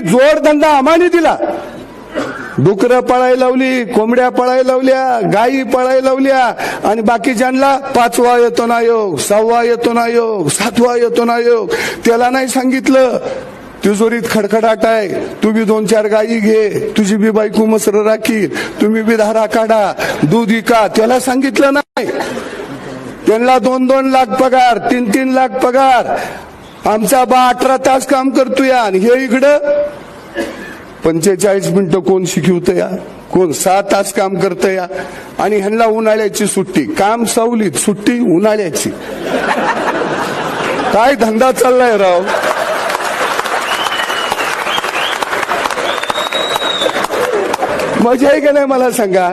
जोडधंदा आम्हाने दिला. डुकरं पळायला लावली, कोंबड्या पळायला लावल्या, गायी पळायला लावल्या आणि बाकीच्यांना 5वा वेतन आयोग, 6वा वेतन आयोग, 7वा वेतन आयोग. त्याला नाही सांगितलं तिजोरीत खडखडाट आहे, तू बी 2-4 गायी घे, तुझी बी बायको मसर राखील, तुम्ही बी धारा काढा, दूध विका. त्याला सांगितलं नाही. त्यांना 2-2 लाख पगार, 3-3 लाख पगार. आमचा बा 18 तास काम करतोय आणि हे इकडं 45 मिनिटं कोण शिकवतं या, कोण 6 तास काम करतं या. आणि ह्यांना उन्हाळ्याची सुट्टी, काम सावलीत, सुट्टी उन्हाळ्याची. काय धंदा चाललाय राव. मजा आहे का नाही मला सांगा.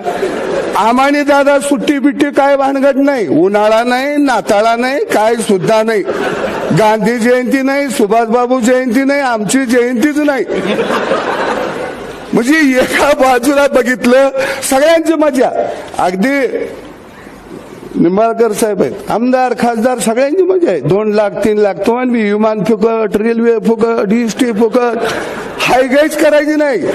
आम्हाने दादा सुट्टी बिट्टी काय भानगड नाही, उन्हाळा नाही, नाताळा नाही, काय सुद्धा नाही. गांधी जयंती नाही, सुभाषबाबू जयंती नाही, आमची जयंतीच नाही. म्हणजे एका बाजूला बघितलं सगळ्यांची मजा. अगदी निंबाळकर साहेब आहेत, आमदार खासदार सगळ्यांची मजा आहे. 2 लाख 3 लाख तुम्हाला बी विमान फुकट, रेल्वे फुकट, इष्टी फुकट. हायगाईच करायची नाही.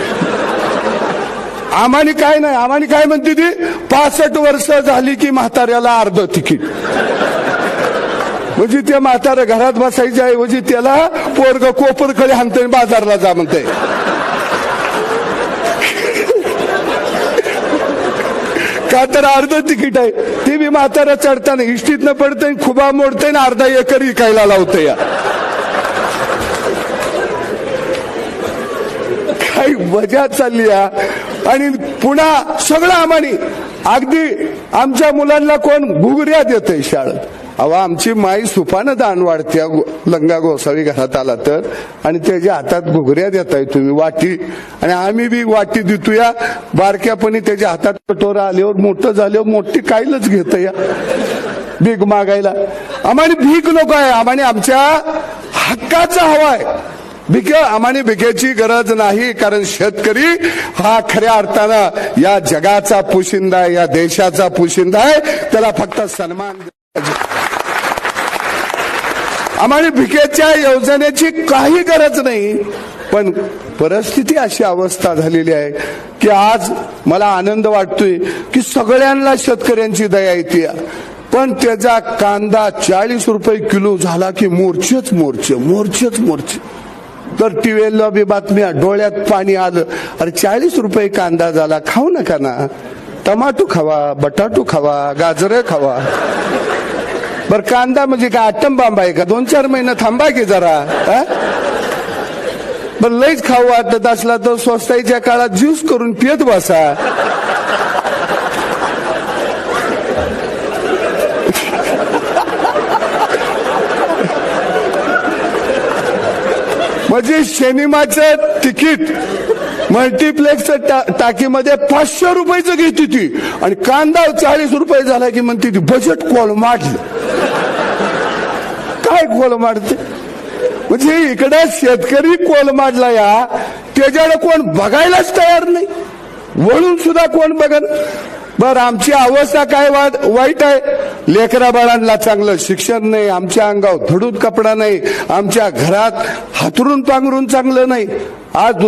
आम्हाने काय नाही. आम्हाने काय म्हणते ती 65 वर्ष झाली की म्हाताऱ्याला अर्ध तिकीट. म्हणजे ते म्हातारा घरात बसायच्या ऐवजी त्याला पोरग कोपरकडे हाणतंय, बाजारला जा म्हणते. का तर अर्ध तिकीट आहे. ते बी म्हातारा चढताना इष्टीतनं पडतंय, खुबा मोडतंय ना अर्धा एकर विकायला लावतंय. या काही मजा चालली या. आणि पुन्हा सगळं आम्हाने, अगदी आमच्या मुलांना कोण घुगऱ्या देतंय शाळेत. अहो आमची माई सुपानं दान वाढत्या लंगा गोसावी घरात आला तर, आणि त्याच्या हातात घुगऱ्या देताय तुम्ही वाटी. आणि आम्ही बी वाटी देतो या. बारक्यापणी त्याच्या हातात कटोरा आल्यावर, मोठं झाल्यावर मोठी कायलच घेत या भीक मागायला. आम्हाला भीक नको आहे, आम्हाला आमच्या हक्काचा हवाय. आम्हाला भिकेची गरज नाही. कारण शेतकरी हा खऱ्या अर्थानं या जगाचा पोशिंदा आहे, या देशाचा पोशिंदा आहे. त्याला फक्त सन्मान. आम्हाला भिकेच्या योजनेची काही गरज नाही. पण परिस्थिती अशी अवस्था झालेली आहे की आज मला आनंद वाटतोय की सगळ्यांना शेतकऱ्यांची दया येते. पण त्याचा कांदा 40 रुपये किलो झाला की मोर्चेच मोर्चे, मोर्चेच मोर्चे. तर टीव्हीला बी बातम्या, डोळ्यात पाणी आलं. अरे 40 रुपये कांदा झाला, खाऊ नका ना. टमाटो खावा, बटाटो खावा, गाजर खावा. बर कांदा म्हणजे काय आटम बांब आहे का? 2-4 महिने थांबा की जरा. बर लईच खाऊ वाटत असला तर स्वस्ताईच्या काळात ज्यूस करून पियत बसा. म्हणजे सिनेमाचं तिकीट मल्टिप्लेक्स टाकीमध्ये 500 रुपयाचं घेते ती, आणि कांदा 40 रुपये झाला की म्हणते ती बजेट कोलमाडलं. काय कोलमाडते? म्हणजे इकडे शेतकरी कोलमाडला या, त्याच्याकडे कोण बघायलाच तयार नाही. वळून सुद्धा कोण बघन. बर आमची अवस्था काय वाईट आहे. लेकरा बाळांना चांगलं शिक्षण नाही, आमच्या अंगावर धडूत कपडा नाही, आमच्या घरात हातरून पांघरून चांगलं नाही. आज